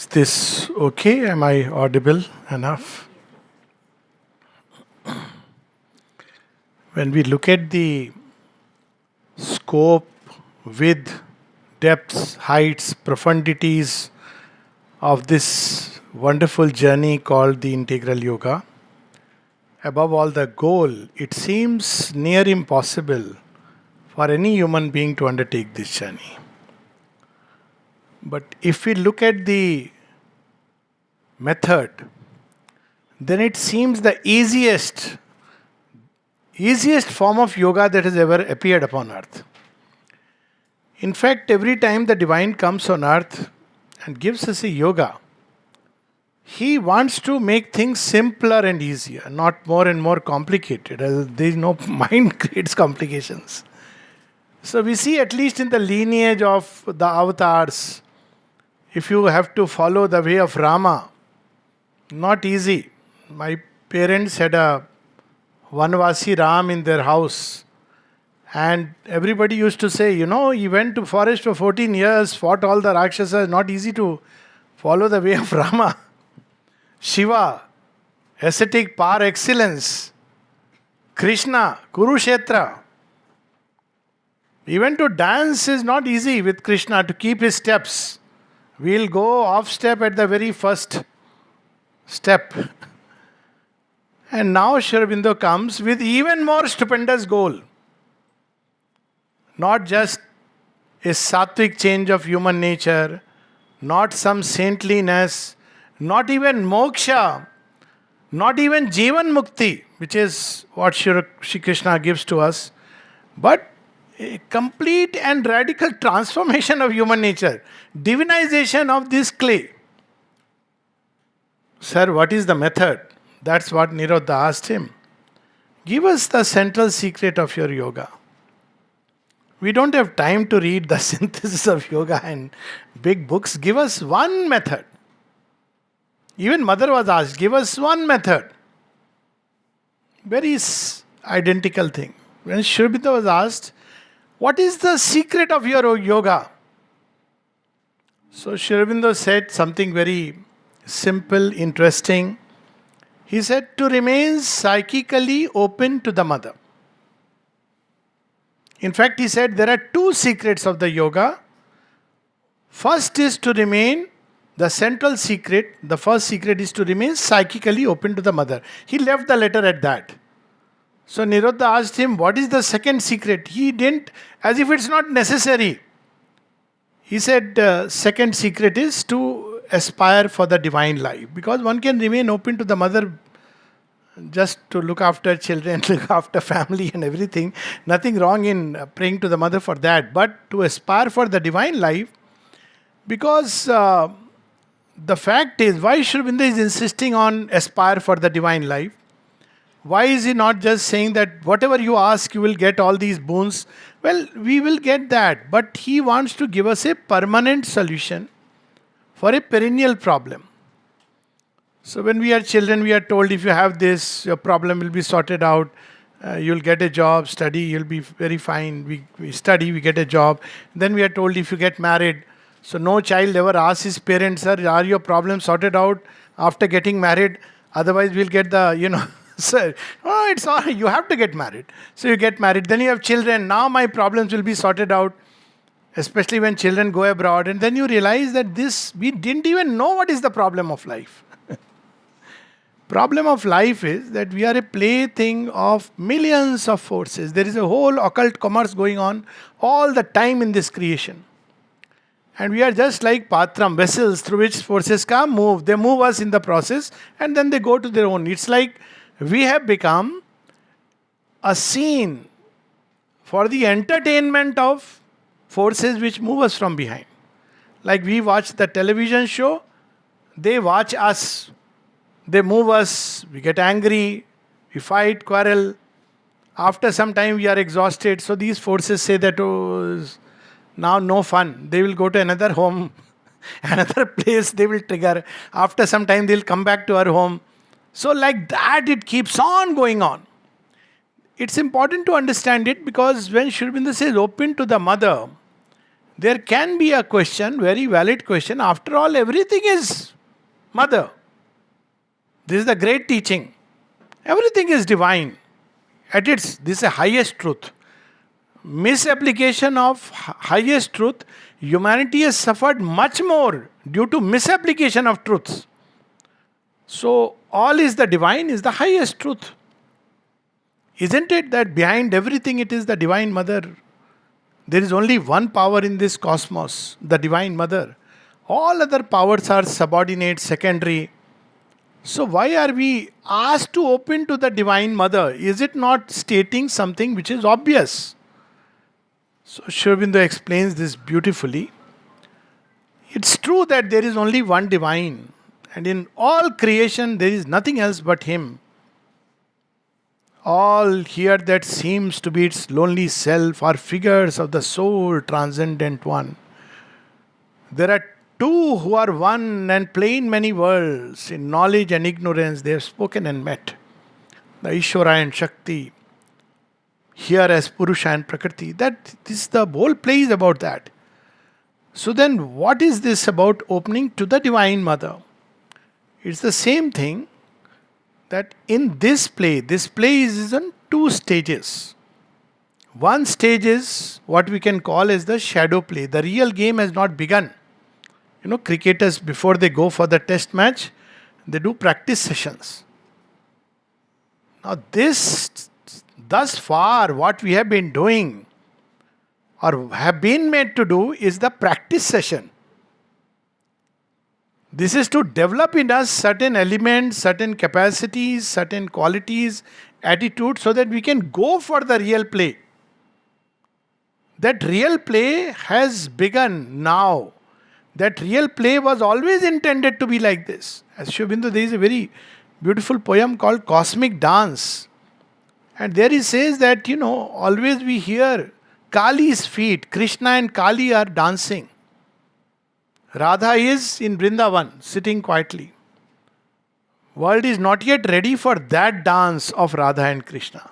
Is this okay? Am I audible enough? When we look at the scope, width, depths, heights, profundities of this wonderful journey called the integral yoga, above all the goal, it seems near impossible for any human being to undertake this journey. But if we look at the method, then it seems the easiest form of yoga that has ever appeared upon earth. In fact, every time the divine comes on earth and gives us a yoga, he wants to make things simpler and easier, not more and more complicated. There is no mind creates complications. So we see, at least in the lineage of the avatars, if you have to follow the way of Rama, not easy. My parents had a Vanvasi Ram in their house, and everybody used to say, he went to forest for 14 years, fought all the Rakshasas, not easy to follow the way of Rama. Shiva, ascetic par excellence. Krishna, Kurukshetra. Even to dance is not easy with Krishna, to keep his steps. We'll go off step at the very first step. And now Sri Aurobindo comes with even more stupendous goal. Not just a sattvic change of human nature, not some saintliness, not even moksha, not even Jivan Mukti, which is what Shri Krishna gives to us, but a complete and radical transformation of human nature, divinization of this clay. Sir, what is the method? That's what Nirodha asked him. Give us the central secret of your yoga. We don't have time to read the synthesis of yoga and big books. Give us one method. Even mother was asked, give us one method. Very identical thing. When Sri Aurobindo was asked, what is the secret of your yoga? So Sri Aurobindo said something very simple, interesting. He said, to remain psychically open to the mother. In fact, he said there are two secrets of the yoga. First is to remain, the central secret, the first secret is to remain psychically open to the mother. He left the letter at that. So Nirodha asked him, what is the second secret? He didn't, as if it's not necessary. He said, second secret is to aspire for the divine life. Because one can remain open to the mother just to look after children, look after family and everything. Nothing wrong in praying to the mother for that. But to aspire for the divine life, because the fact is, why Sri Aurobindo is insisting on aspire for the divine life? Why is he not just saying that whatever you ask, you will get all these boons? Well, we will get that. But he wants to give us a permanent solution for a perennial problem. So when we are children, we are told if you have this, your problem will be sorted out. You'll get a job, study, you'll be very fine. We study, we get a job. Then we are told if you get married. So no child ever asks his parents, sir, are your problems sorted out after getting married? Otherwise we'll get the, sir, it's all, you have to get married. So you get married, then you have children. Now my problems will be sorted out. Especially when children go abroad. And then you realize that we didn't even know what is the problem of life. Problem of life is that we are a plaything of millions of forces. There is a whole occult commerce going on all the time in this creation. And we are just like patram, vessels through which forces come, move. They move us in the process and then they go to their own. It's like we have become a scene for the entertainment of forces which move us from behind. Like we watch the television show, they watch us. They move us, we get angry, we fight, quarrel. After some time we are exhausted. So these forces say that, now no fun. They will go to another home, another place they will trigger. After some time they'll come back to our home. So like that it keeps on going on. It's important to understand it because when Sri Aurobindo says open to the mother, There can be a question, very valid question. After all, everything is mother. This is the great teaching. Everything is divine. At its, this is the highest truth. Misapplication of highest truth, humanity has suffered much more due to misapplication of truths. So, all is the divine is the highest truth. Isn't it that behind everything it is the Divine Mother? There is only one power in this cosmos, the Divine Mother. All other powers are subordinate, secondary. So, why are we asked to open to the Divine Mother? Is it not stating something which is obvious? So, Sri Aurobindo explains this beautifully. It's true that there is only one divine, and in all creation there is nothing else but Him. All here that seems to be its lonely self are figures of the sole transcendent one. There are two who are one and play in many worlds. In knowledge and ignorance they have spoken and met. The Ishvara and Shakti, here as Purusha and Prakriti. That this the whole play is about that. So then what is this about opening to the Divine Mother? It's the same thing that in this play is on two stages. One stage is what we can call as the shadow play. The real game has not begun. Cricketers, before they go for the test match, they do practice sessions. Now thus far, what we have been doing or have been made to do is the practice session. This is to develop in us certain elements, certain capacities, certain qualities, attitudes, so that we can go for the real play. That real play has begun now. That real play was always intended to be like this. As Sri Aurobindo, there is a very beautiful poem called Cosmic Dance. And there he says that, always we hear Kali's feet. Krishna and Kali are dancing. Radha is in Vrindavan, sitting quietly. World is not yet ready for that dance of Radha and Krishna.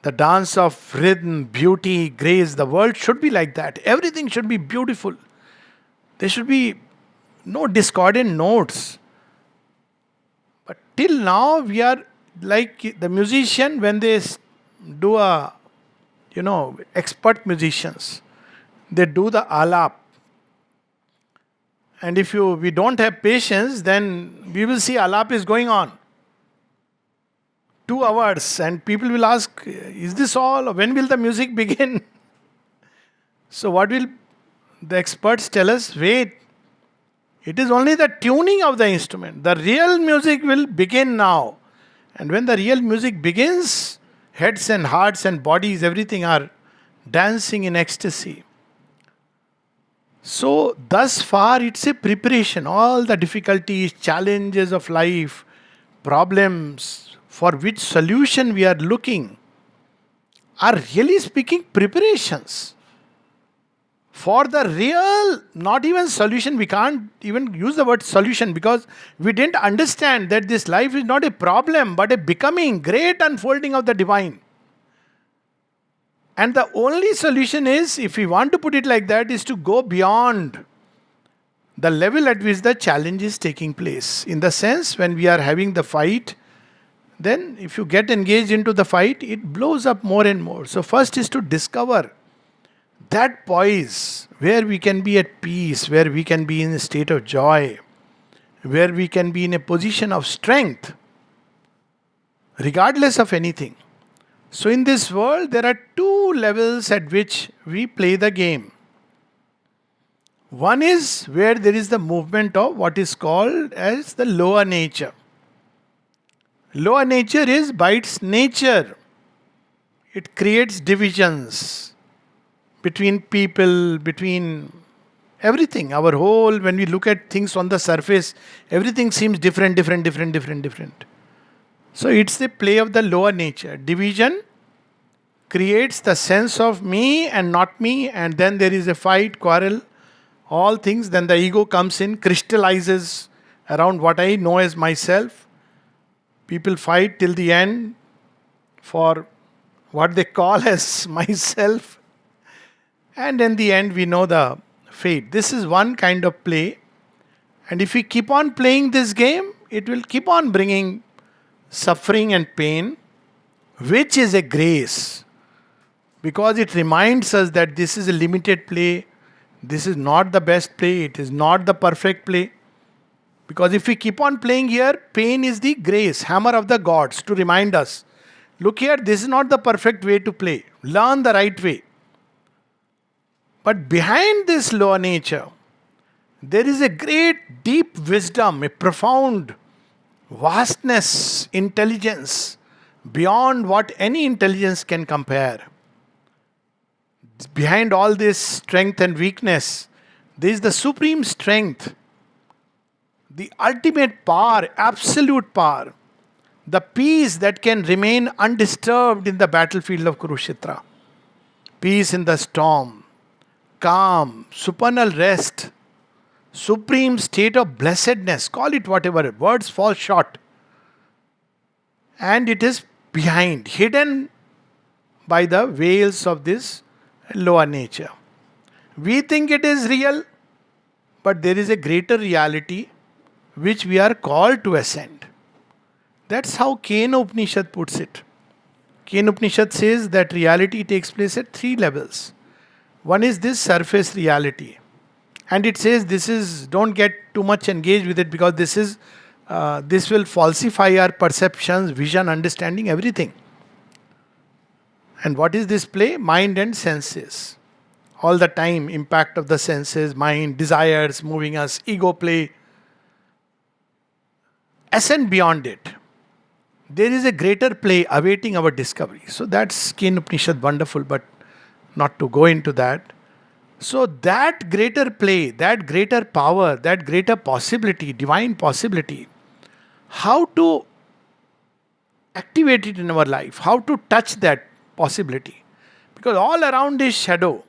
The dance of rhythm, beauty, grace. The world should be like that. Everything should be beautiful. There should be no discordant notes. But till now we are like the musician when they do expert musicians. They do the alap. And if we don't have patience, then we will see alap is going on. 2 hours and people will ask, is this all? When will the music begin? So what will the experts tell us? Wait. It is only the tuning of the instrument. The real music will begin now. And when the real music begins, heads and hearts and bodies, everything are dancing in ecstasy. So, thus far, it's a preparation. All the difficulties, challenges of life, problems for which solution we are looking are really speaking preparations for the real, not even solution. We can't even use the word solution because we didn't understand that this life is not a problem but a becoming, great unfolding of the divine. And the only solution is, if we want to put it like that, is to go beyond the level at which the challenge is taking place. In the sense, when we are having the fight, then if you get engaged into the fight, it blows up more and more. So first is to discover that poise where we can be at peace, where we can be in a state of joy, where we can be in a position of strength, regardless of anything. So in this world, there are 2 levels at which we play the game. One is where there is the movement of what is called as the lower nature. Lower nature is by its nature. It creates divisions between people, between everything. Our whole, when we look at things on the surface, everything seems different. So it's the play of the lower nature. Division creates the sense of me and not me, and then there is a fight, quarrel, all things. Then the ego comes in, crystallizes around what I know as myself. People fight till the end for what they call as myself. And in the end, we know the fate. This is one kind of play. And if we keep on playing this game, it will keep on bringing suffering and pain, which is a grace. Because it reminds us that this is a limited play. This is not the best play. It is not the perfect play. Because if we keep on playing here, pain is the grace, hammer of the gods to remind us. Look here, this is not the perfect way to play. Learn the right way. But behind this lower nature, there is a great deep wisdom, a profound vastness, intelligence, beyond what any intelligence can compare. Behind all this strength and weakness, there is the supreme strength, the ultimate power, absolute power, the peace that can remain undisturbed in the battlefield of Kurukshetra, peace in the storm, calm, supernal rest, supreme state of blessedness, call it whatever, words fall short. And it is behind, hidden by the veils of this lower nature. We think it is real, but there is a greater reality which we are called to ascend. That's how Kena Upanishad puts it. Kena Upanishad says that reality takes place at three levels. One is this surface reality. And it says this is, don't get too much engaged with it because this will falsify our perceptions, vision, understanding, everything. And what is this play? Mind and senses. All the time, impact of the senses, mind, desires moving us, ego play. Ascend beyond it. There is a greater play awaiting our discovery. So that's Kena Upanishad wonderful, but not to go into that. So that greater play, that greater power, that greater possibility, divine possibility, how to activate it in our life, how to touch that possibility. Because all around is shadow.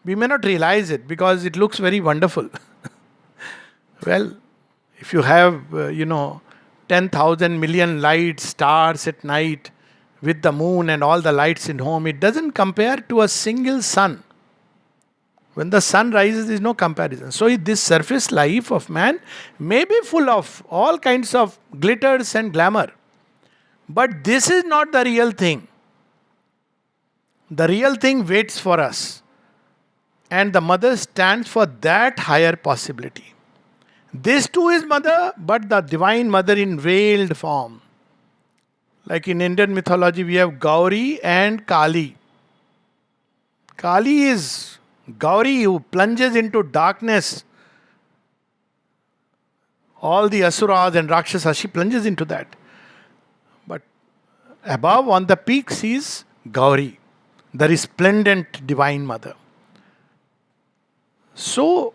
We may not realize it because it looks very wonderful. Well, if you have, 10,000 million lights, stars at night, with the moon and all the lights in home, it doesn't compare to a single sun. When the sun rises, there is no comparison. So this surface life of man may be full of all kinds of glitters and glamour. But this is not the real thing. The real thing waits for us. And the mother stands for that higher possibility. This too is mother, but the divine mother in veiled form. Like in Indian mythology, we have Gauri and Kali. Kali is Gauri who plunges into darkness. All the Asuras and Rakshasas, she plunges into that. But above on the peaks is Gauri, the resplendent divine mother. So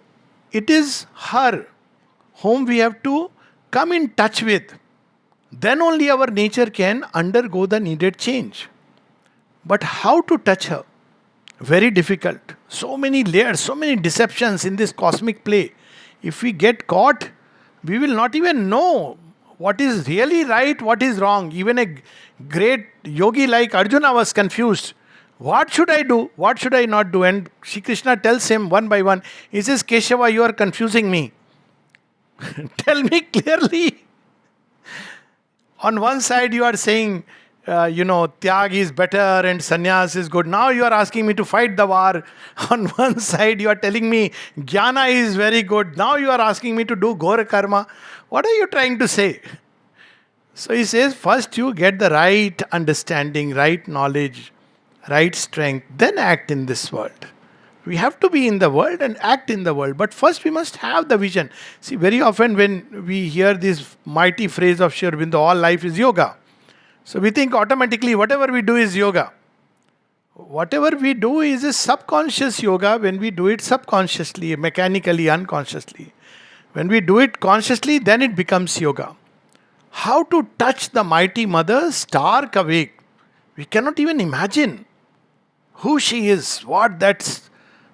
it is her whom we have to come in touch with. Then only our nature can undergo the needed change. But how to touch her? Very difficult. So many layers, so many deceptions in this cosmic play. If we get caught, we will not even know what is really right, what is wrong. Even a great yogi like Arjuna was confused. What should I do? What should I not do? And Shri Krishna tells him one by one. He says, Keshava, you are confusing me. Tell me clearly. On one side you are saying, Tyag is better and sannyas is good. Now you are asking me to fight the war. On one side you are telling me jnana is very good. Now you are asking me to do ghora karma. What are you trying to say? So he says, first you get the right understanding, right knowledge, right strength, then act in this world. We have to be in the world and act in the world. But first we must have the vision. See, very often when we hear this mighty phrase of Sri Aurobindo, all life is yoga. So we think automatically whatever we do is yoga. Whatever we do is a subconscious yoga when we do it subconsciously, mechanically, unconsciously. When we do it consciously, then it becomes yoga. How to touch the mighty mother stark awake. We cannot even imagine who she is, what that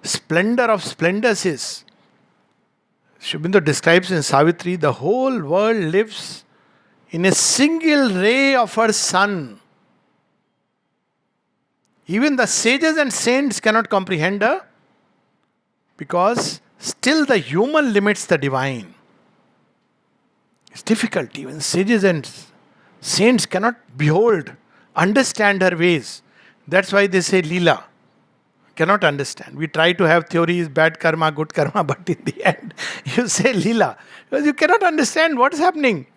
splendor of splendors is. Sri Aurobindo describes in Savitri, the whole world lives in a single ray of her sun. Even the sages and saints cannot comprehend her because still the human limits the divine. It's difficult. Even sages and saints cannot behold, understand her ways. That's why they say Leela. Cannot understand. We try to have theories, bad karma, good karma, but in the end, you say Leela. Because you cannot understand what is happening.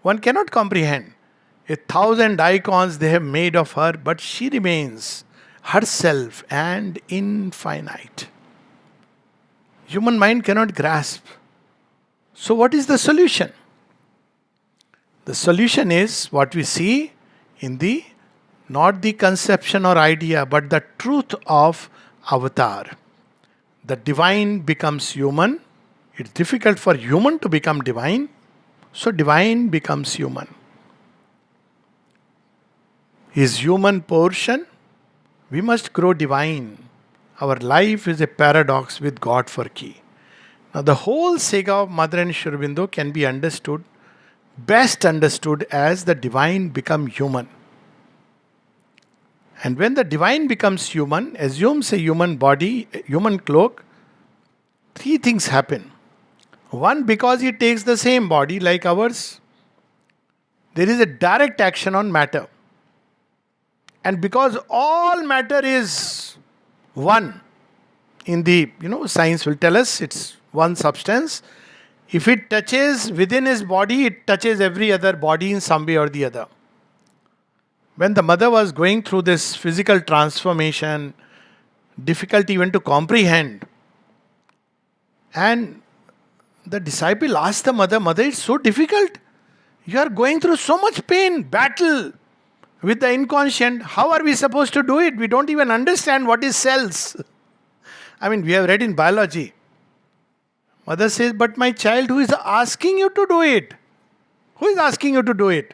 One cannot comprehend. 1,000 icons they have made of her, but she remains herself and infinite. Human mind cannot grasp. So, what is the solution? The solution is what we see in the not the conception or idea, but the truth of avatar. The divine becomes human. It's difficult for human to become divine, so divine becomes human. His human portion, we must grow divine. Our life is a paradox with God for key. Now, the whole saga of Mother and Sri Aurobindo can be understood, best understood as the divine become human. And when the divine becomes human, assumes a human body, a human cloak, three things happen. One, because he takes the same body like ours, there is a direct action on matter. And because all matter is one, in the, science will tell us it's one substance. If it touches within his body, it touches every other body in some way or the other. When the mother was going through this physical transformation, difficult even to comprehend, and the disciple asked the mother, Mother, it's so difficult. You are going through so much pain, battle with the inconscient. How are we supposed to do it? We don't even understand what is cells. I mean, we have read in biology. Mother says, but my child, who is asking you to do it? Who is asking you to do it?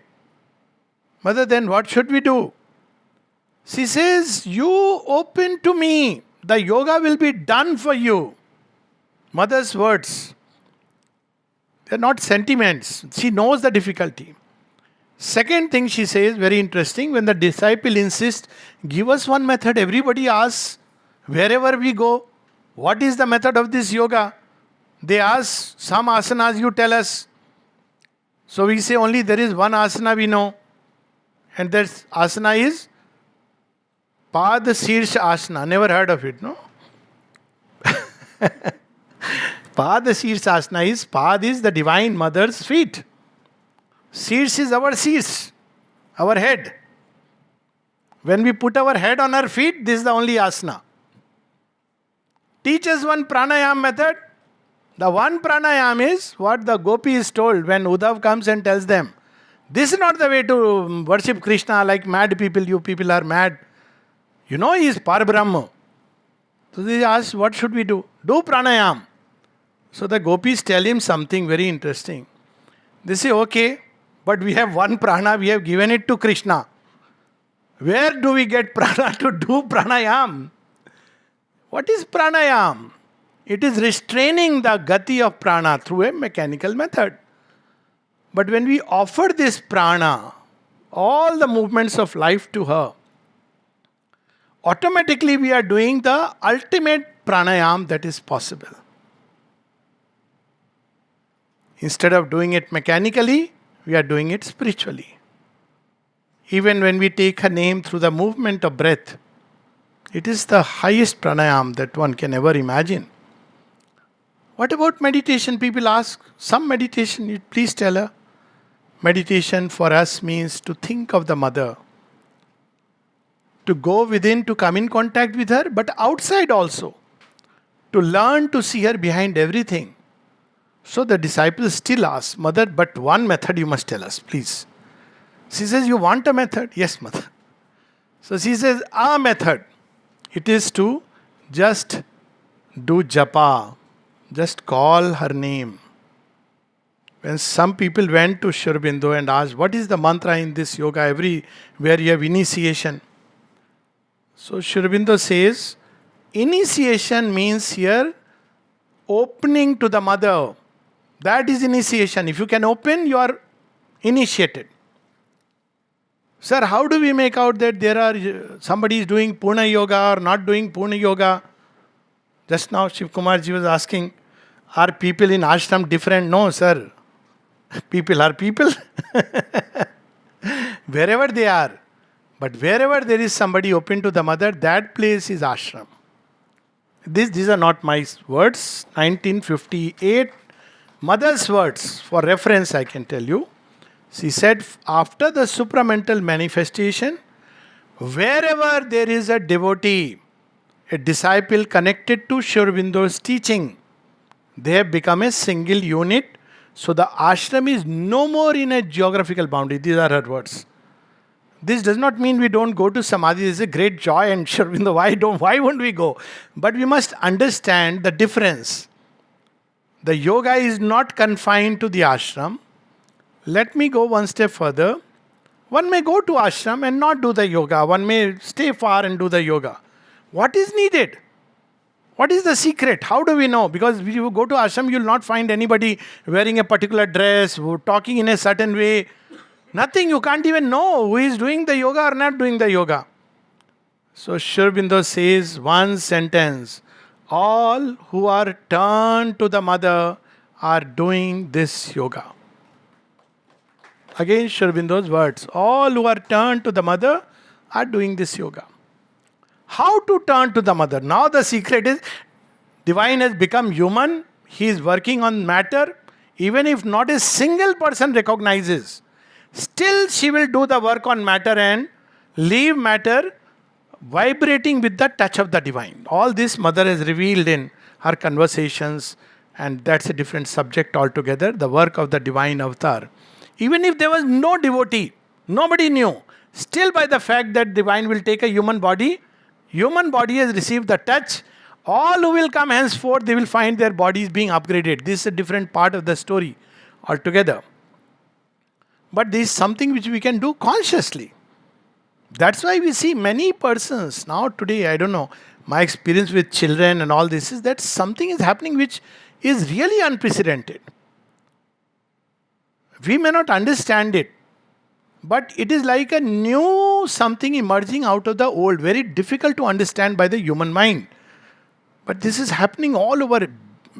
Mother, then what should we do? She says, you open to me. The yoga will be done for you. Mother's words. They are not sentiments. She knows the difficulty. Second thing she says, very interesting, when the disciple insists, give us one method. Everybody asks, wherever we go, what is the method of this yoga? They ask, some asanas you tell us. So we say only there is one asana we know. And that asana is Pad Sirsha Asana. Never heard of it, no? Pad Sirsha Asana is, Pad is the Divine Mother's feet. Sirs is our Sirs, our head. When we put our head on our feet, this is the only asana. Teach us one pranayam method. The one pranayam is what the gopi is told when Uddhav comes and tells them, this is not the way to worship Krishna like mad people, you people are mad. You know he is Parbrahma. So they ask, what should we do? Do pranayam. So the gopis tell him something very interesting. They say, okay, but we have one prana, we have given it to Krishna. Where do we get prana to do pranayam? What is pranayam? It is restraining the gati of prana through a mechanical method. But when we offer this prana, all the movements of life to her, automatically we are doing the ultimate pranayam that is possible. Instead of doing it mechanically, we are doing it spiritually. Even when we take her name through the movement of breath, it is the highest pranayam that one can ever imagine. What about meditation? People ask, some meditation, please tell her. Meditation for us means to think of the mother, to go within, to come in contact with her, but outside also, to learn to see her behind everything. So the disciples still ask, Mother, but one method you must tell us, please. She says, you want a method? Yes, Mother. So she says, a method. It is to just do japa, just call her name. When some people went to Sri Aurobindo and asked, what is the mantra in this yoga? Everywhere you have initiation. So Sri Aurobindo says, initiation means here opening to the mother. That is initiation. If you can open, you are initiated. Sir, how do we make out that there are somebody is doing Purna Yoga or not doing Purna Yoga? Just now Shiv Kumar ji was asking, are people in ashram different? No, sir. People are people. Wherever they are. But wherever there is somebody open to the mother, that place is ashram. These are not my words. 1958, mother's words. For reference, I can tell you. She said, after the supramental manifestation, wherever there is a devotee, a disciple connected to Sri Aurobindo's teaching, they have become a single unit. So the ashram is no more in a geographical boundary. These are her words. This does not mean we don't go to Samadhi. This is a great joy and Sri Aurobindo, why won't we go? But we must understand the difference. The yoga is not confined to the ashram. Let me go one step further. One may go to ashram and not do the yoga. One may stay far and do the yoga. What is needed? What is the secret? How do we know? Because if you go to ashram, you will not find anybody wearing a particular dress, talking in a certain way. Nothing. You can't even know who is doing the yoga or not doing the yoga. So Sri Aurobindo says one sentence. All who are turned to the mother are doing this yoga. Again, Sri Aurobindo's words. All who are turned to the mother are doing this yoga. How to turn to the mother? Now the secret is, divine has become human. He is working on matter. Even if not a single person recognizes, still she will do the work on matter and leave matter vibrating with the touch of the divine. All this mother has revealed in her conversations, and that's a different subject altogether, the work of the divine avatar. Even if there was no devotee, nobody knew, still by the fact that divine will take a human body has received the touch, all who will come henceforth, they will find their bodies being upgraded. This is a different part of the story altogether. But this is something which we can do consciously. That's why we see many persons now today, I don't know, my experience with children and all this is that something is happening which is really unprecedented. We may not understand it, but it is like a new something emerging out of the old, very difficult to understand by the human mind. But this is happening all over,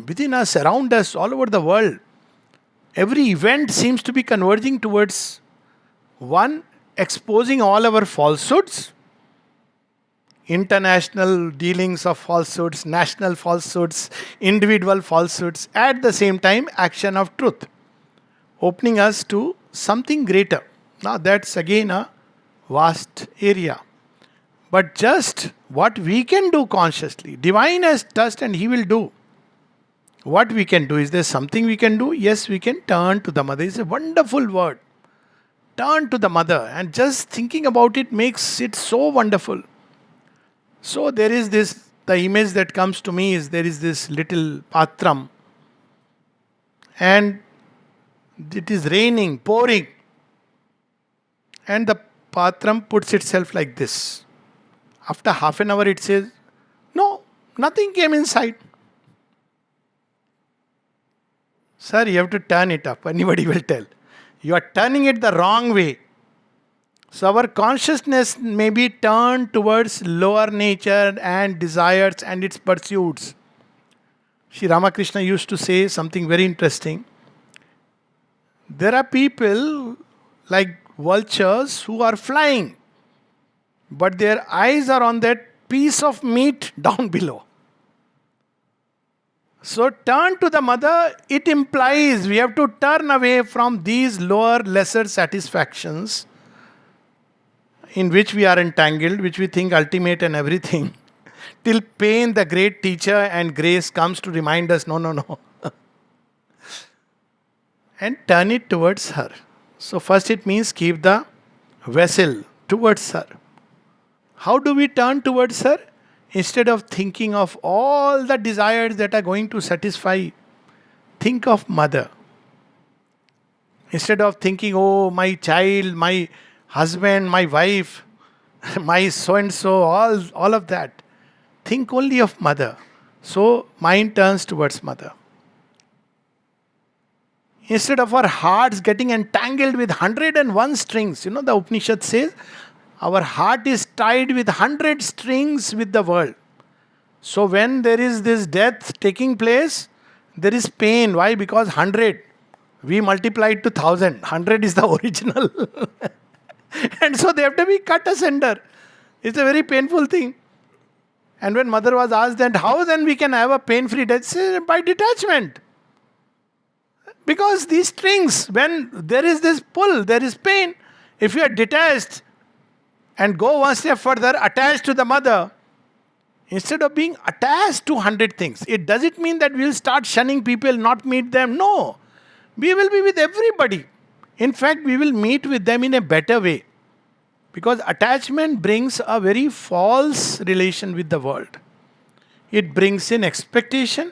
within us, around us, all over the world. Every event seems to be converging towards one, exposing all our falsehoods, international dealings of falsehoods, national falsehoods, individual falsehoods, at the same time, action of truth, opening us to something greater. Now that's again a vast area. But just what we can do consciously, divine has touched and he will do. What we can do, is there something we can do? Yes, we can turn to the mother. It's a wonderful word. Turn to the mother. And just thinking about it makes it so wonderful. So there is this, the image that comes to me is there is this little patram. And it is raining, pouring. And the patram puts itself like this. After half an hour it says, no, nothing came inside. Sir, you have to turn it up. Anybody will tell. You are turning it the wrong way. So our consciousness may be turned towards lower nature and desires and its pursuits. Sri Ramakrishna used to say something very interesting. There are people like vultures who are flying, but their eyes are on that piece of meat down below. So turn to the mother, it implies we have to turn away from these lower, lesser satisfactions in which we are entangled, which we think ultimate and everything, till pain, the great teacher, and grace comes to remind us, no. And turn it towards her. So first it means keep the vessel towards her. How do we turn towards her? Instead of thinking of all the desires that are going to satisfy, think of mother. Instead of thinking, oh, my child, my husband, my wife, my so-and-so, all of that. Think only of mother. So mind turns towards mother. Instead of our hearts getting entangled with 101 strings, the Upanishad says, our heart is tied with 100 strings with the world. So when there is this death taking place, there is pain. Why? Because 100. We multiplied to 1000. 100 is the original. And so they have to be cut asunder. It's a very painful thing. And when mother was asked that, how then we can have a pain-free death? She said, by detachment. Because these strings, when there is this pull, there is pain. If you are detached and go one step further, attached to the mother, instead of being attached to 100 things, it doesn't mean that we will start shunning people, not meet them. No. We will be with everybody. In fact, we will meet with them in a better way. Because attachment brings a very false relation with the world. It brings in expectation,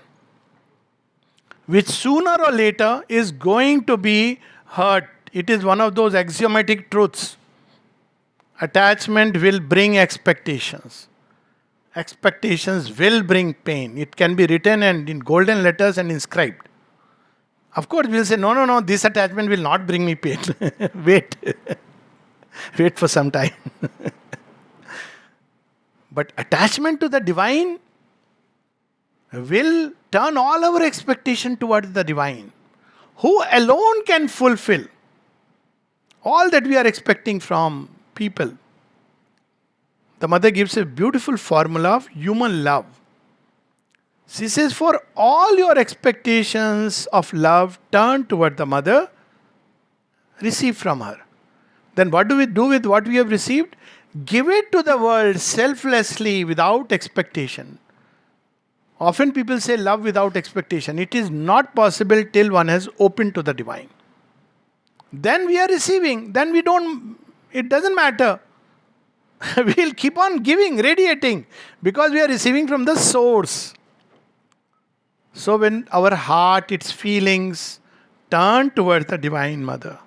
which sooner or later is going to be hurt. It is one of those axiomatic truths. Attachment will bring expectations. Expectations will bring pain. It can be written and in golden letters and inscribed. Of course, we'll say, no, this attachment will not bring me pain. Wait. Wait for some time. But attachment to the divine will turn all our expectation towards the divine, who alone can fulfill all that we are expecting from people. The mother gives a beautiful formula of human love. She says, for all your expectations of love, turn toward the mother, receive from her. Then what do we do with what we have received? Give it to the world selflessly, without expectation. Often people say love without expectation. It is not possible till one has opened to the divine. Then we are receiving. Then it doesn't matter. We'll keep on giving, radiating, because we are receiving from the source. So when our heart, its feelings turn towards the Divine Mother.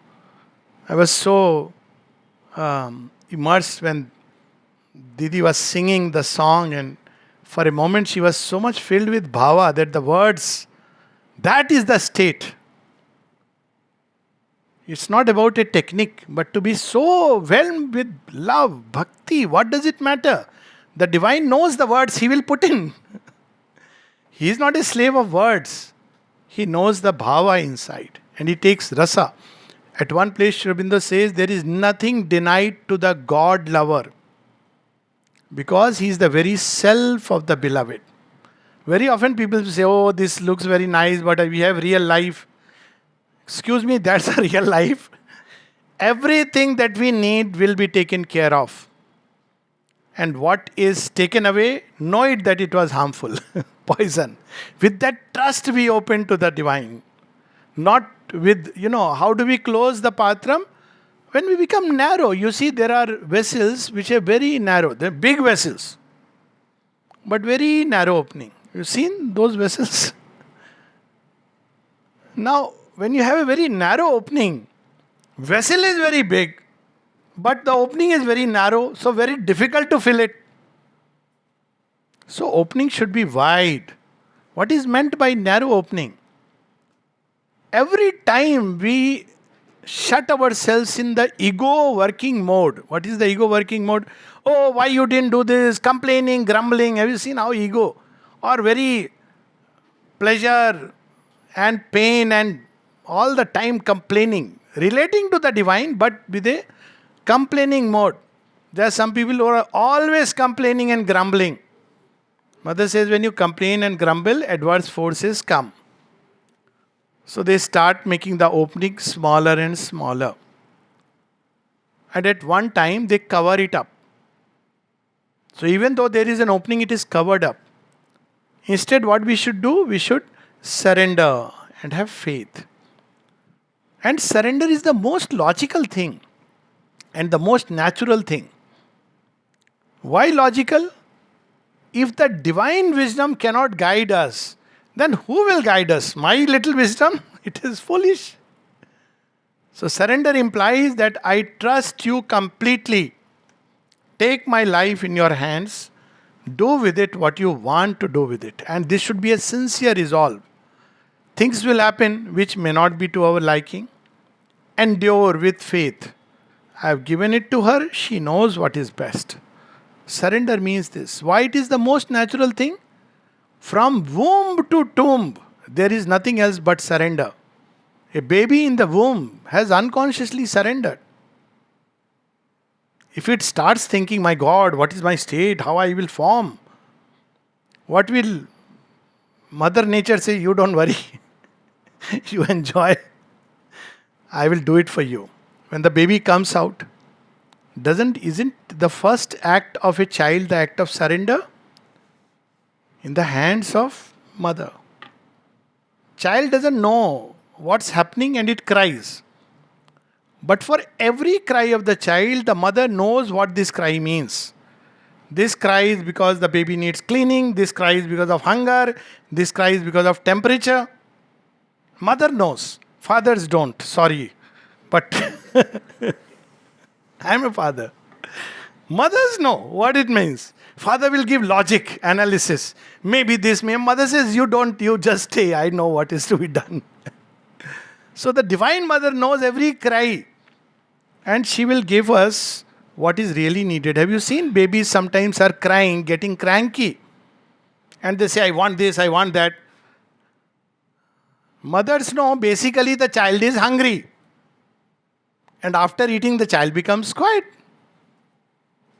I was so immersed when Didi was singing the song, and for a moment she was so much filled with bhava that the words, that is the state. It's not about a technique, but to be so whelmed with love, bhakti, what does it matter? The divine knows the words he will put in. He is not a slave of words. He knows the bhava inside, and he takes rasa. At one place, Sri Aurobindo says, there is nothing denied to the God lover, because he is the very self of the beloved. Very often people say, oh, this looks very nice, but we have real life. Excuse me, that's a real life. Everything that we need will be taken care of. And what is taken away, know it that it was harmful. Poison. With that trust we open to the divine. Not with, how do we close the patram? When we become narrow, you see there are vessels which are very narrow. They're big vessels, but very narrow opening. You've seen those vessels? Now, when you have a very narrow opening, vessel is very big, but the opening is very narrow, so very difficult to fill it. So opening should be wide. What is meant by narrow opening? Every time we shut ourselves in the ego working mode. What is the ego working mode? Oh, why you didn't do this? Complaining, grumbling. Have you seen how ego? Or very pleasure and pain and all the time complaining. Relating to the divine, but with a complaining mode. There are some people who are always complaining and grumbling. Mother says, when you complain and grumble, adverse forces come. So they start making the opening smaller and smaller. And at one time, they cover it up. So even though there is an opening, it is covered up. Instead, what we should do? We should surrender and have faith. And surrender is the most logical thing and the most natural thing. Why logical? If the divine wisdom cannot guide us, then who will guide us? My little wisdom? It is foolish. So surrender implies that I trust you completely. Take my life in your hands. Do with it what you want to do with it. And this should be a sincere resolve. Things will happen which may not be to our liking. Endure with faith. I have given it to her, she knows what is best. Surrender means this. Why it is the most natural thing? From womb to tomb, there is nothing else but surrender. A baby in the womb has unconsciously surrendered. If it starts thinking, my God, what is my state, how I will form, what will Mother Nature say? You don't worry. You enjoy. I will do it for you. When the baby comes out, isn't the first act of a child the act of surrender? In the hands of mother. Child doesn't know what's happening and it cries. But for every cry of the child, the mother knows what this cry means. This cry is because the baby needs cleaning, this cry is because of hunger, this cry is because of temperature. Mother knows. Fathers don't, sorry. But I'm a father. Mothers know what it means. Father will give logic, analysis. Maybe this, maybe mother says, you don't, you just stay. I know what is to be done. So the Divine Mother knows every cry. And she will give us what is really needed. Have you seen babies sometimes are crying, getting cranky? And they say, I want this, I want that. Mothers know basically the child is hungry. And after eating, the child becomes quiet.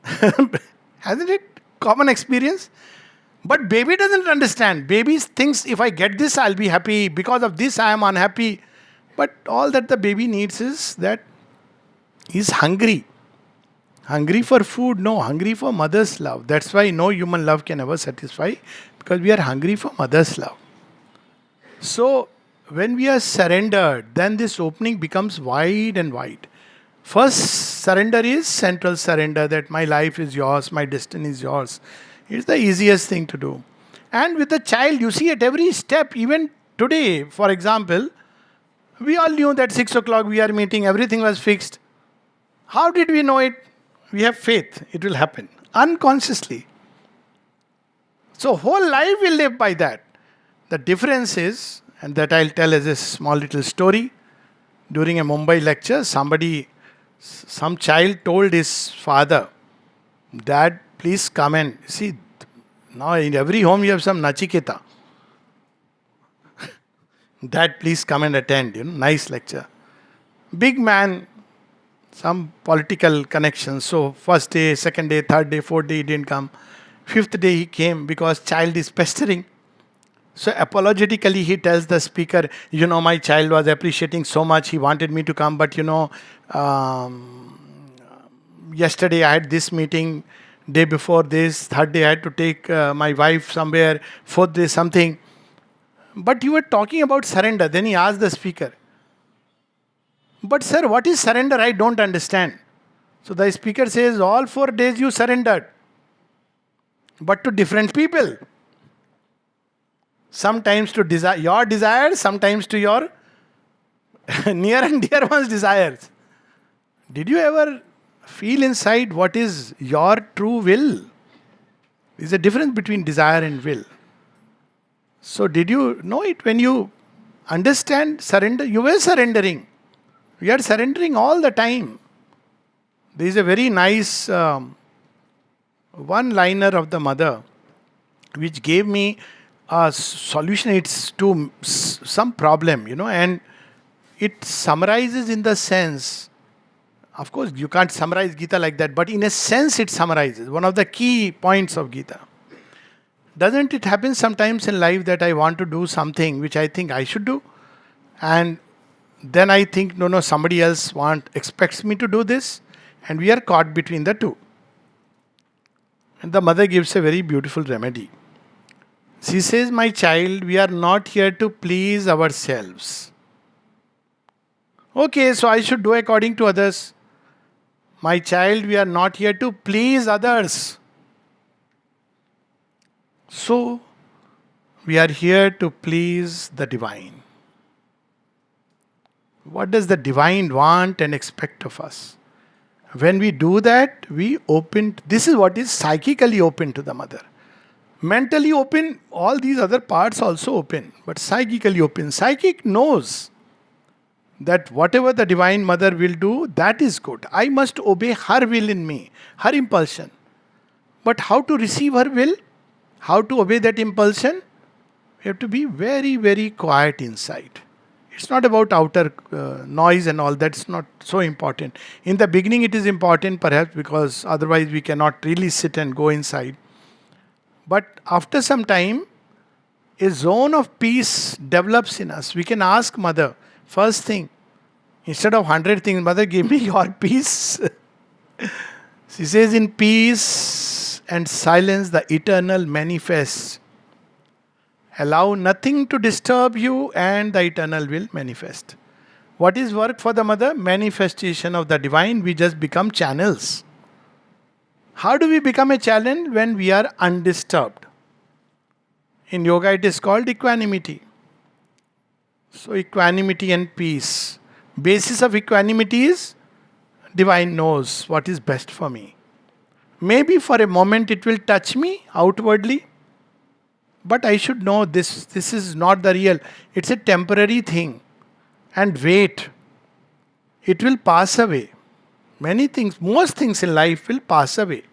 Hasn't it? Common experience. But baby doesn't understand. Baby thinks if I get this, I'll be happy. Because of this, I am unhappy. But all that the baby needs is that he's hungry. Hungry for food? No, hungry for mother's love. That's why no human love can ever satisfy. Because we are hungry for mother's love. So, when we are surrendered, then this opening becomes wide and wide. First surrender is central surrender, that my life is yours, my destiny is yours. It's the easiest thing to do. And with the child, you see at every step, even today, for example, we all knew that 6 o'clock we are meeting, everything was fixed. How did we know it? We have faith, it will happen. Unconsciously. So whole life we live by that. The difference is, and that I'll tell as a small little story. During a Mumbai lecture, some child told his father, Dad, please come and see. Now in every home you have some Nachiketa. Dad, please come and attend. Nice lecture. Big man, some political connections. So first day, second day, third day, fourth day he didn't come. Fifth day he came because child is pestering. So apologetically he tells the speaker, my child was appreciating so much, he wanted me to come, but yesterday I had this meeting, day before this, third day I had to take my wife somewhere, fourth day something. But you were talking about surrender. Then he asked the speaker, but sir, what is surrender? I don't understand. So the speaker says, all 4 days you surrendered, but to different people. Sometimes to your desires, sometimes to your near and dear one's desires. Did you ever feel inside what is your true will? There's a difference between desire and will. So did you know it when you understand surrender? You were surrendering. We are surrendering all the time. There is a very nice one-liner of the mother which gave me a solution. It's to some problem, and it summarizes in the sense, of course you can't summarize Gita like that, but in a sense it summarizes one of the key points of Gita. Doesn't it happen sometimes in life that I want to do something which I think I should do, and then I think no, somebody else expects me to do this, and we are caught between the two. And the mother gives a very beautiful remedy. She says, my child, we are not here to please ourselves. Okay, so I should do according to others. My child, we are not here to please others. So, we are here to please the Divine. What does the Divine want and expect of us? When we do that, we open. This is what is psychically open to the mother. Mentally open, all these other parts also open, but psychically open. Psychic knows that whatever the Divine Mother will do, that is good. I must obey her will in me, her impulsion. But how to receive her will? How to obey that impulsion? We have to be very, very quiet inside. It's not about outer noise and all, that's not so important. In the beginning, it is important perhaps because otherwise we cannot really sit and go inside. But after some time, a zone of peace develops in us. We can ask Mother, first thing, instead of 100 things, Mother, give me your peace. She says, in peace and silence, the eternal manifests. Allow nothing to disturb you, and the eternal will manifest. What is work for the Mother? Manifestation of the divine. We just become channels. How do we become a channel? When we are undisturbed. In yoga, it is called equanimity. So, equanimity and peace. Basis of equanimity is divine knows what is best for me. Maybe for a moment it will touch me outwardly, but I should know this is not the real. It's a temporary thing. And wait. It will pass away. Many things, most things in life will pass away.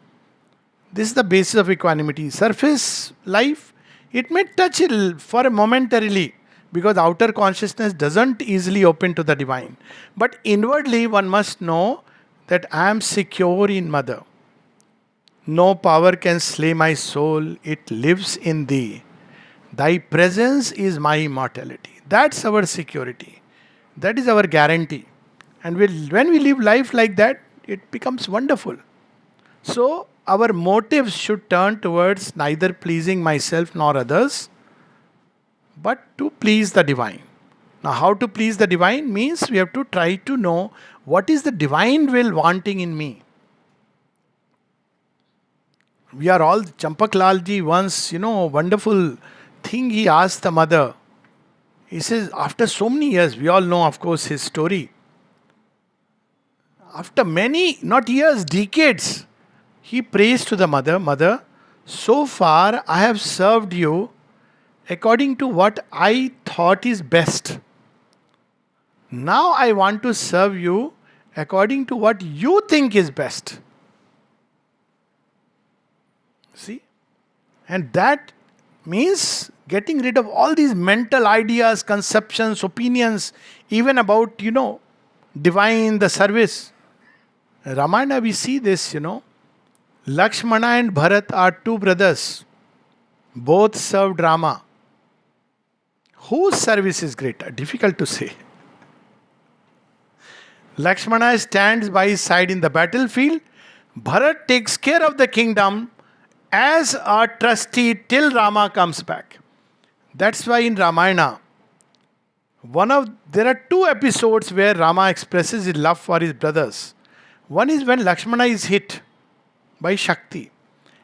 This is the basis of equanimity. Surface life, it may touch it for a momentarily because outer consciousness doesn't easily open to the divine. But inwardly, one must know that I am secure in Mother. No power can slay my soul, it lives in thee. Thy presence is my immortality. That's our security. That is our guarantee. And when we live life like that, it becomes wonderful. So, our motives should turn towards neither pleasing myself nor others, but to please the divine. Now, how to please the divine means we have to try to know what is the divine will wanting in me. We are all, Champak Lalji once, wonderful thing he asked the Mother. He says, after so many years, we all know, of course, his story. After many, not years, decades, he prays to the Mother, Mother, so far I have served you according to what I thought is best. Now I want to serve you according to what you think is best. See? And that means getting rid of all these mental ideas, conceptions, opinions, even about, divine, the service. Ramayana, we see this, Lakshmana and Bharat are two brothers. Both served Rama. Whose service is greater? Difficult to say. Lakshmana stands by his side in the battlefield. Bharat takes care of the kingdom as a trustee till Rama comes back. That's why in Ramayana, there are two episodes where Rama expresses his love for his brothers. One is when Lakshmana is hit by Shakti.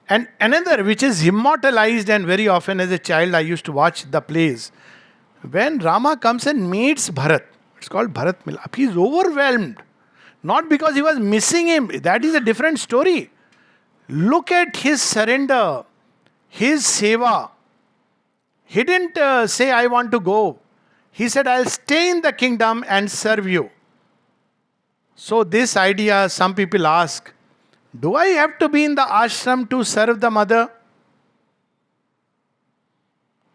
And another which is immortalized, and very often as a child I used to watch the plays. When Rama comes and meets Bharat, it's called Bharat Milap. He is overwhelmed. Not because he was missing him. That is a different story. Look at his surrender, his seva. He didn't say, I want to go. He said, I'll stay in the kingdom and serve you. So this idea, some people ask, do I have to be in the ashram to serve the Mother?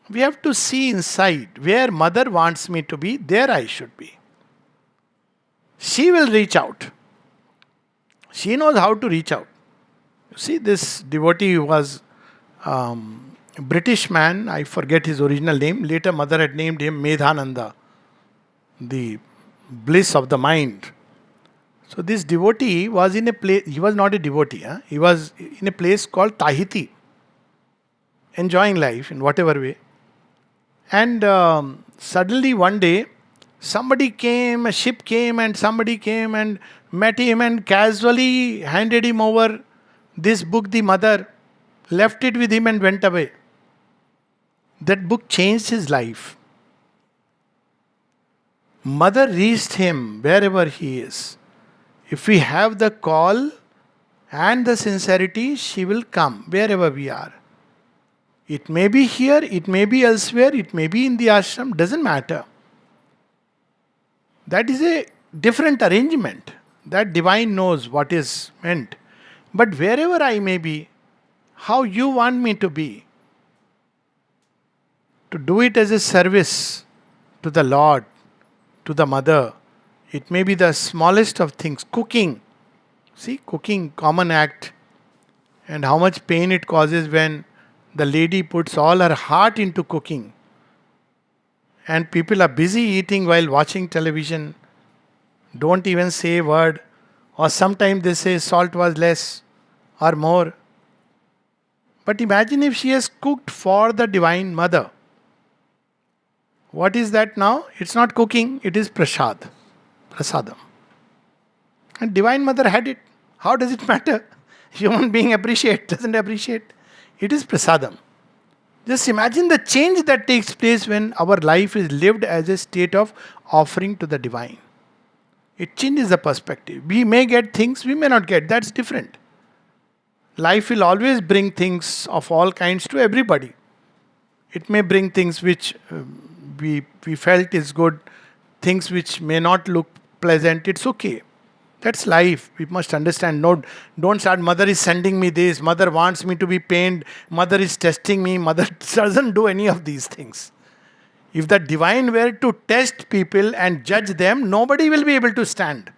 We have to see inside. Where Mother wants me to be, there I should be. She will reach out. She knows how to reach out. You see, this devotee was a British man. I forget his original name. Later, Mother had named him Medhananda, the bliss of the mind. So this devotee was in a place, he was not a devotee, he was in a place called Tahiti, enjoying life in whatever way. And suddenly one day, somebody came, a ship came and somebody came and met him and casually handed him over this book, the Mother, left it with him and went away. That book changed his life. Mother reached him wherever he is. If we have the call and the sincerity, she will come wherever we are. It may be here, it may be elsewhere, it may be in the ashram, doesn't matter. That is a different arrangement. That divine knows what is meant. But wherever I may be, how you want me to do it as a service to the Lord, to the mother. It may be the smallest of things. Cooking. See, cooking, common act. And how much pain it causes when the lady puts all her heart into cooking. And people are busy eating while watching television. Don't even say a word. Or sometimes they say salt was less or more. But imagine if she has cooked for the Divine Mother. What is that now? It's not cooking, it is prasad. Prasadam. And Divine Mother had it. How does it matter? Human being doesn't appreciate. It is prasadam. Just imagine the change that takes place when our life is lived as a state of offering to the divine. It changes the perspective. We may get things, we may not get. That's different. Life will always bring things of all kinds to everybody. It may bring things which we felt is good, things which may not look pleasant. It's okay. That's life. We must understand. No, don't start, mother is sending me this, mother wants me to be pained, mother is testing me, mother doesn't do any of these things. If the divine were to test people and judge them, nobody will be able to stand.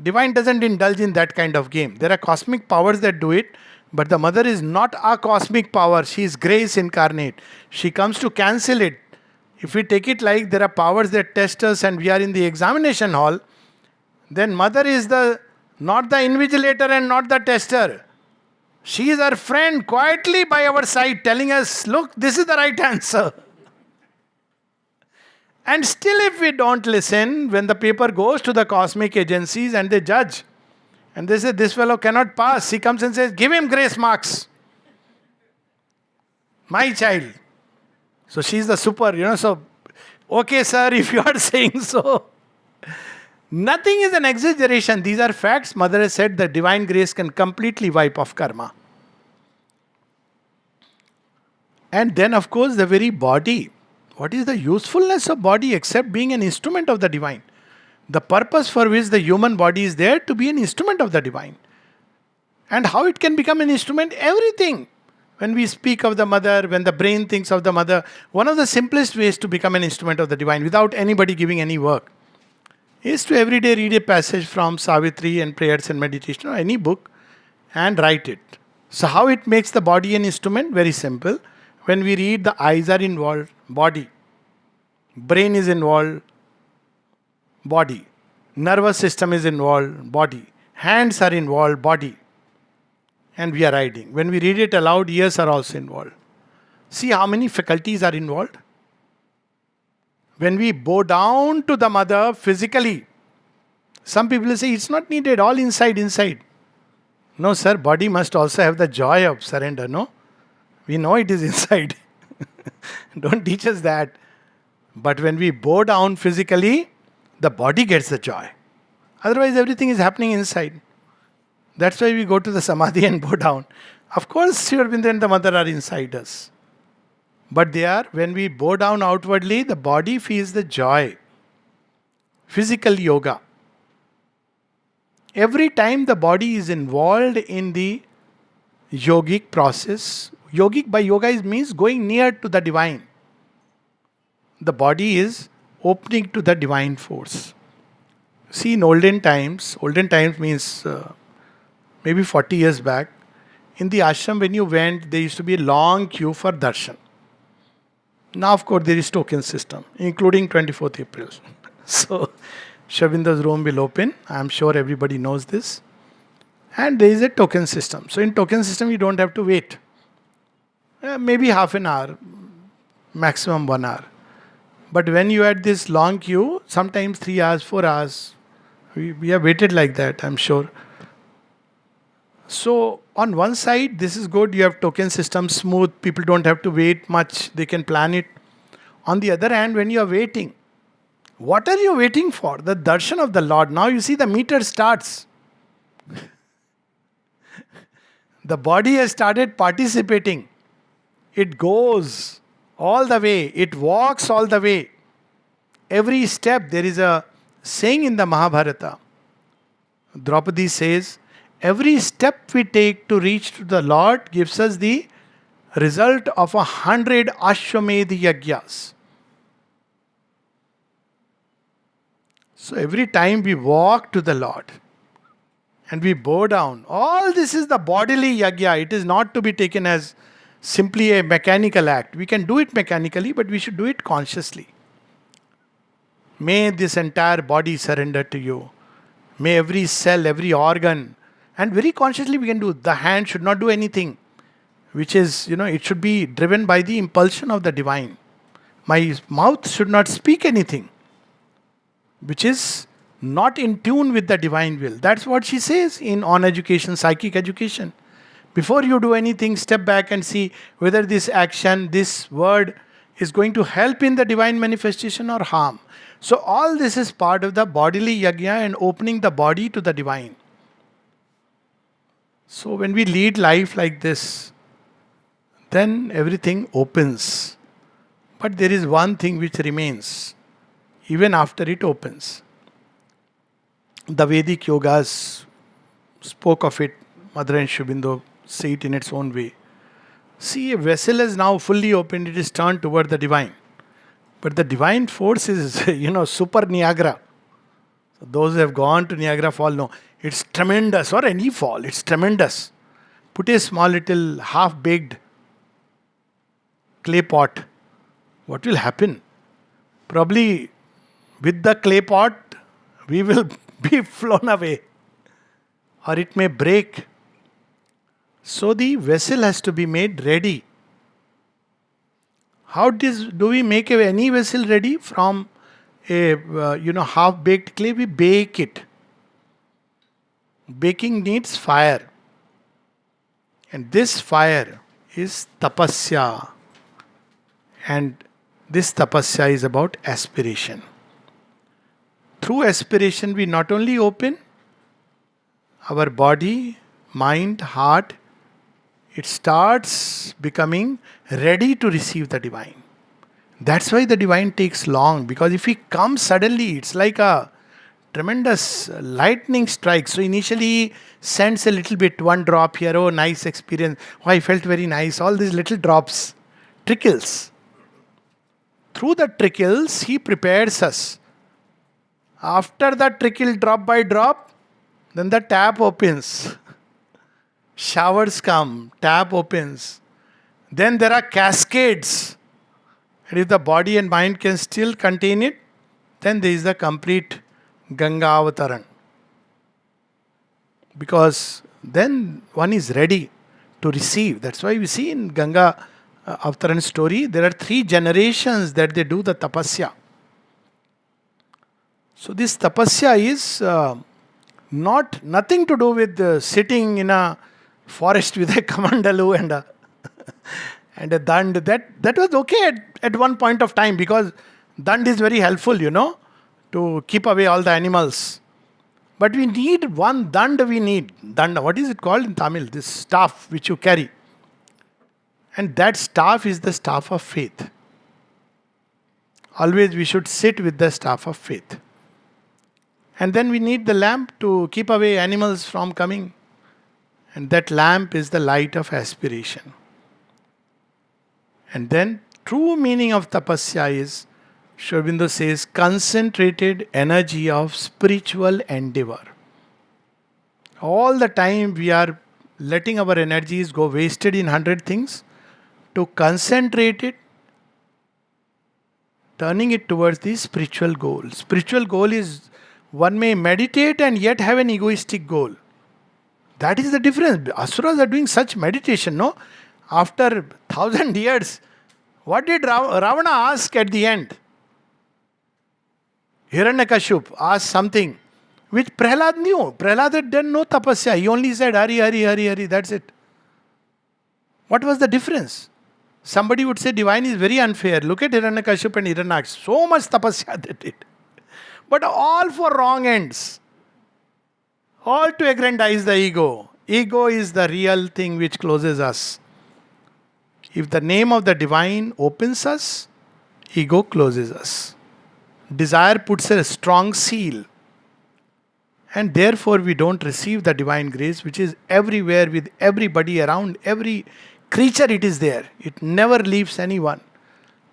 Divine doesn't indulge in that kind of game. There are cosmic powers that do it, but the mother is not a cosmic power. She is grace incarnate. She comes to cancel it. If we take it like there are powers that test us and we are in the examination hall, then mother is not the invigilator and not the tester. She is our friend quietly by our side telling us, look, this is the right answer. And still if we don't listen, when the paper goes to the cosmic agencies and they judge, and they say, this fellow cannot pass, he comes and says, give him grace marks. My child. So she's the super, so, okay sir, if you are saying so. Nothing is an exaggeration. These are facts. Mother has said that divine grace can completely wipe off karma. And then of course the very body. What is the usefulness of body except being an instrument of the divine? The purpose for which the human body is there to be an instrument of the divine. And how it can become an instrument? Everything. When we speak of the mother, when the brain thinks of the mother, one of the simplest ways to become an instrument of the divine without anybody giving any work is to every day read a passage from Savitri and Prayers and Meditation or any book and write it. So how it makes the body an instrument? Very simple. When we read, the eyes are involved, body. Brain is involved, body. Nervous system is involved, body. Hands are involved, body. And we are writing. When we read it aloud, ears are also involved. See how many faculties are involved? When we bow down to the mother physically, some people say it's not needed, all inside. No sir, body must also have the joy of surrender, no? We know it is inside. Don't teach us that. But when we bow down physically, the body gets the joy. Otherwise everything is happening inside. That's why we go to the samadhi and bow down. Of course, Sri Aurobindo and the mother are inside us. But they are, when we bow down outwardly, the body feels the joy. Physical yoga. Every time the body is involved in the yogic process, yogic by yoga means going near to the divine. The body is opening to the divine force. See, in olden times means maybe 40 years back, in the ashram when you went, there used to be a long queue for darshan. Now, of course, there is token system, including 24th April. So, Sri Aurobindo's room will open. I am sure everybody knows this. And there is a token system. So, in token system, you don't have to wait. Maybe half an hour, maximum 1 hour. But when you had this long queue, sometimes 3 hours, 4 hours, we have waited like that, I'm sure. So, on one side, this is good. You have token system, smooth. People don't have to wait much. They can plan it. On the other hand, when you are waiting, what are you waiting for? The darshan of the Lord. Now you see the meter starts. The body has started participating. It goes all the way, it walks all the way. Every step, there is a saying in the Mahabharata. Draupadi says, every step we take to reach to the Lord gives us the result of 100 Ashwamedh Yagyas. So every time we walk to the Lord and we bow down, all this is the bodily yagya. It is not to be taken as simply a mechanical act. We can do it mechanically, but we should do it consciously. May this entire body surrender to you. May every cell, every organ, and very consciously we can do. The hand should not do anything, which is, it should be driven by the impulsion of the divine. My mouth should not speak anything which is not in tune with the divine will. That's what she says on education, psychic education. Before you do anything, step back and see whether this action, this word is going to help in the divine manifestation or harm. So all this is part of the bodily yagya and opening the body to the divine. So when we lead life like this, then everything opens. But there is one thing which remains even after it opens. The Vedic yogas spoke of it. Mother and Shubindo say it in its own way. See, a vessel is now fully opened, it is turned toward the divine. But the divine force is, super Niagara. So those who have gone to Niagara Fall know it's tremendous, or any fall, it's tremendous. Put a small little half-baked clay pot. What will happen? Probably with the clay pot, we will be flown away. Or it may break. So the vessel has to be made ready. How do we make any vessel ready? From a half-baked clay, we bake it. Baking needs fire. And this fire is tapasya. And this tapasya is about aspiration. Through aspiration, we not only open our body, mind, heart, it starts becoming ready to receive the divine. That's why the divine takes long, because if he comes suddenly, it's like a tremendous lightning strike. So initially he sends a little bit, one drop here, oh nice experience, oh I felt very nice, all these little drops, trickles. Through the trickles, he prepares us. After the trickle, drop by drop, then the tap opens. Showers come, tap opens. Then there are cascades. And if the body and mind can still contain it, then there is the complete Ganga Avataran. Because then one is ready to receive. That's why we see in Ganga Avataran story, there are 3 generations that they do the tapasya. So this tapasya is nothing to do with sitting in a forest with a kamandalu and a dand. That was okay at one point of time, because dand is very helpful, to keep away all the animals. But we need one dand, Danda, what is it called in Tamil? This staff which you carry. And that staff is the staff of faith. Always we should sit with the staff of faith. And then we need the lamp to keep away animals from coming. And that lamp is the light of aspiration. And then true meaning of tapasya is, Sri Aurobindo says, concentrated energy of spiritual endeavor. All the time we are letting our energies go wasted in 100 things, to concentrate it, turning it towards the spiritual goal. Spiritual goal is, one may meditate and yet have an egoistic goal. That is the difference. Asuras are doing such meditation, no? After 1,000 years, what did Ravana ask at the end? Hiranyakashipu asked something which Prahlad knew. Prahlad had done no tapasya. He only said, Hari, Hari, Hari, Hari. That's it. What was the difference? Somebody would say divine is very unfair. Look at Hiranyakashipu and Hiranyaksha. So much tapasya they did. But all for wrong ends. All to aggrandize the ego. Ego is the real thing which closes us. If the name of the divine opens us, ego closes us. Desire puts a strong seal, and therefore we don't receive the divine grace which is everywhere with everybody around, every creature it is there. It never leaves anyone.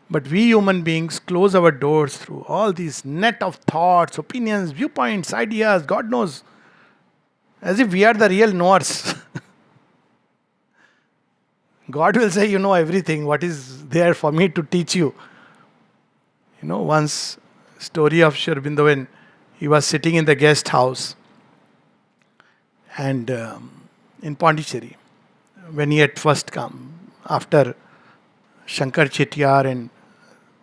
But we human beings close our doors through all these net of thoughts, opinions, viewpoints, ideas, God knows, as if we are the real knowers. God will say, you know everything, what is there for me to teach you? Once story of Sri Aurobindo when he was sitting in the guest house and in Pondicherry, when he had first come, after Shankar Chettiar and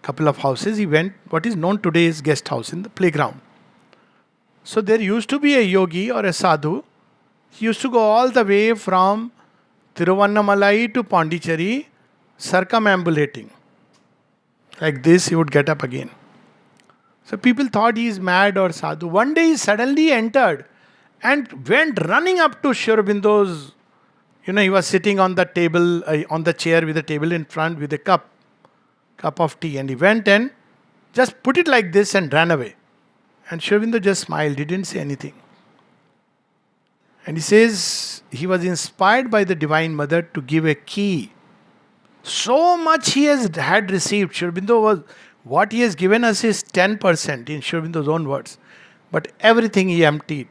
couple of houses, he went what is known today as guest house in the playground. So there used to be a yogi or a sadhu. He used to go all the way from Tiruvannamalai to Pondicherry, circumambulating. Like this, he would get up again. So people thought he is mad or sadhu. One day he suddenly entered and went running up to Sri Aurobindo's. He was sitting on the table, on the chair with a table in front with a cup of tea, and he went and just put it like this and ran away. And Sri Aurobindo just smiled, he didn't say anything. And he says he was inspired by the Divine Mother to give a key. So much he had received. Sri Aurobindo was, what he has given us is 10% in Sri Aurobindo's own words. But everything he emptied.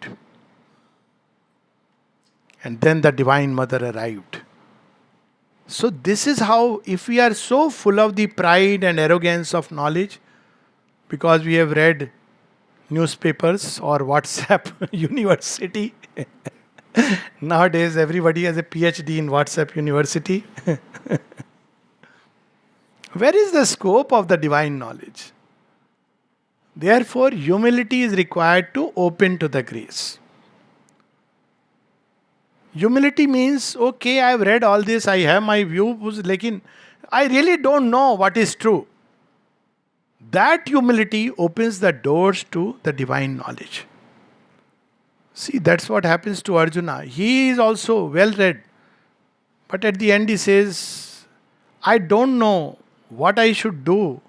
And then the Divine Mother arrived. So this is how, if we are so full of the pride and arrogance of knowledge, because we have read newspapers or WhatsApp University. Nowadays everybody has a PhD in WhatsApp University. Where is the scope of the divine knowledge? Therefore, humility is required to open to the grace. Humility means, okay, I have read all this, I have my view, lekin I really don't know what is true. That humility opens the doors to the divine knowledge. See, that's what happens to Arjuna. He is also well read. But at the end he says, I don't know what I should do.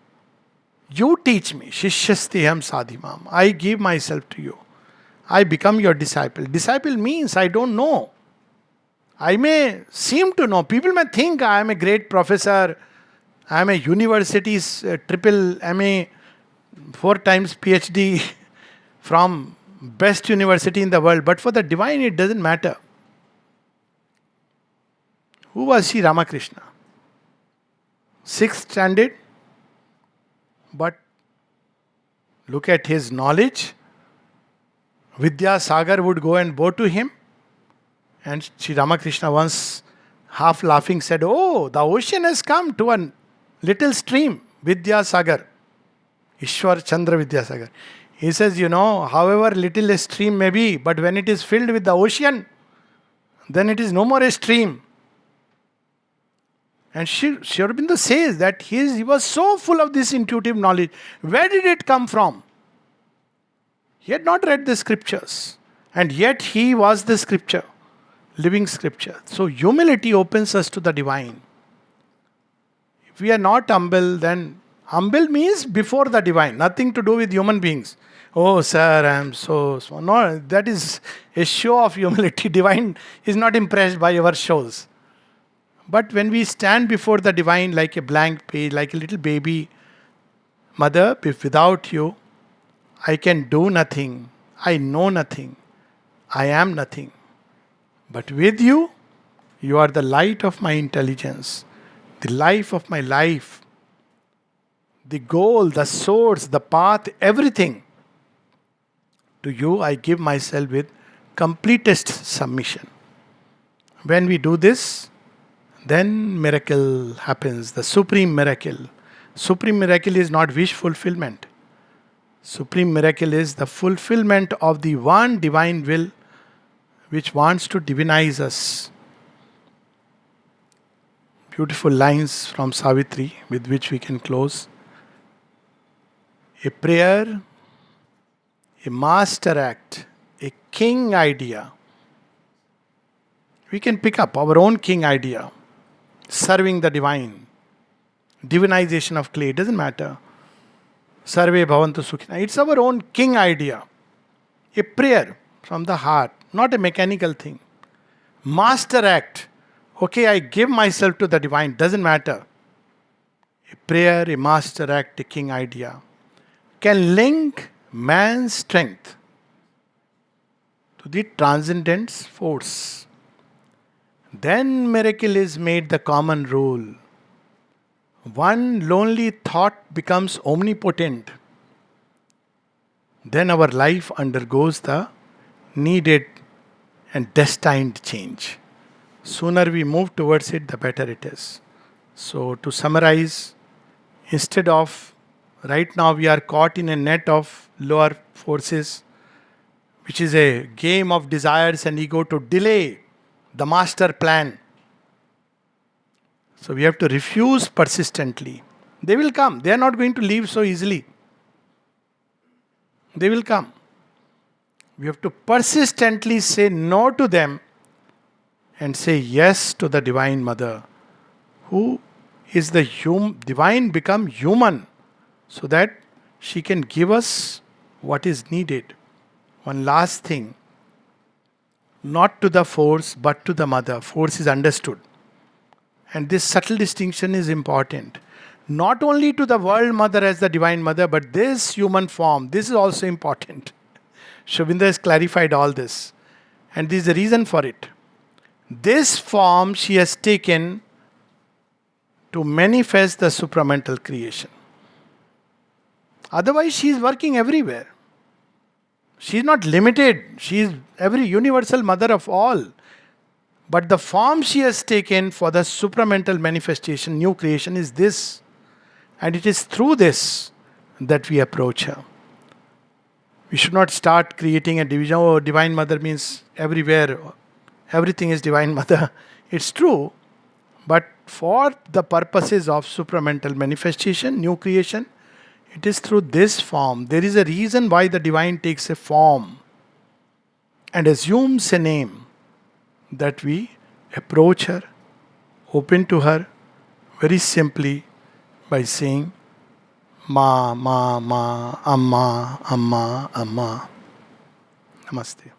You teach me. Shishyasteham sadhimam. I give myself to you. I become your disciple. Disciple means I don't know. I may seem to know. People may think I am a great professor. I am a university's triple MA, 4 times PhD from best university in the world. But for the divine, it doesn't matter. Who was Sri Ramakrishna? 6th standard. But look at his knowledge. Vidya Sagar would go and bow to him. And Sri Ramakrishna once half laughing said, oh, the ocean has come to a little stream, Vidya Sagar. Ishwar Chandra Vidya Sagar. He says, however little a stream may be, but when it is filled with the ocean, then it is no more a stream. And Sri Aurobindo says that he was so full of this intuitive knowledge. Where did it come from? He had not read the scriptures. And yet he was the scripture. Living scripture. So humility opens us to the divine. If we are not humble, then humble means before the divine. Nothing to do with human beings. Oh, sir, I am so small. No, that is a show of humility. Divine is not impressed by our shows. But when we stand before the divine like a blank page, like a little baby, Mother, if without you, I can do nothing. I know nothing. I am nothing. But with you, you are the light of my intelligence, the life of my life, the goal, the source, the path, everything. To you, I give myself with completest submission. When we do this, then miracle happens, the supreme miracle. Supreme miracle is not wish fulfillment. Supreme miracle is the fulfillment of the one divine will which wants to divinize us. Beautiful lines from Savitri with which we can close. A prayer, a master act, a king idea. We can pick up our own king idea, serving the divine, divinization of clay, it doesn't matter. Sarve bhavantu sukhina. It's our own king idea. A prayer from the heart, not a mechanical thing. Master act. Okay, I give myself to the divine, doesn't matter. A prayer, a master act, a king idea can link man's strength to the transcendent force. Then miracle is made the common rule. One lonely thought becomes omnipotent. Then our life undergoes the needed and destined change. Sooner we move towards it, the better it is. So, to summarize, instead of right now we are caught in a net of lower forces, which is a game of desires and ego to delay the master plan. So we have to refuse persistently. They will come. They are not going to leave so easily. They will come. We have to persistently say no to them and say yes to the Divine Mother, who is the divine become human, so that she can give us what is needed. One last thing, not to the force but to the mother. Force is understood. And this subtle distinction is important. Not only to the world mother as the divine mother, but this human form. This is also important. Shobinda has clarified all this. And this is the reason for it. This form she has taken to manifest the supramental creation. Otherwise, she is working everywhere. She is not limited. She is every universal mother of all. But the form she has taken for the supramental manifestation, new creation, is this. And it is through this that we approach her. We should not start creating a division. Oh, Divine Mother means everywhere. Everything is Divine Mother. It's true. But for the purposes of supramental manifestation, new creation, it is through this form. There is a reason why the divine takes a form and assumes a name, that we approach her, open to her very simply by saying Ma, Ma, Ma, Amma, Amma, Amma. Namaste.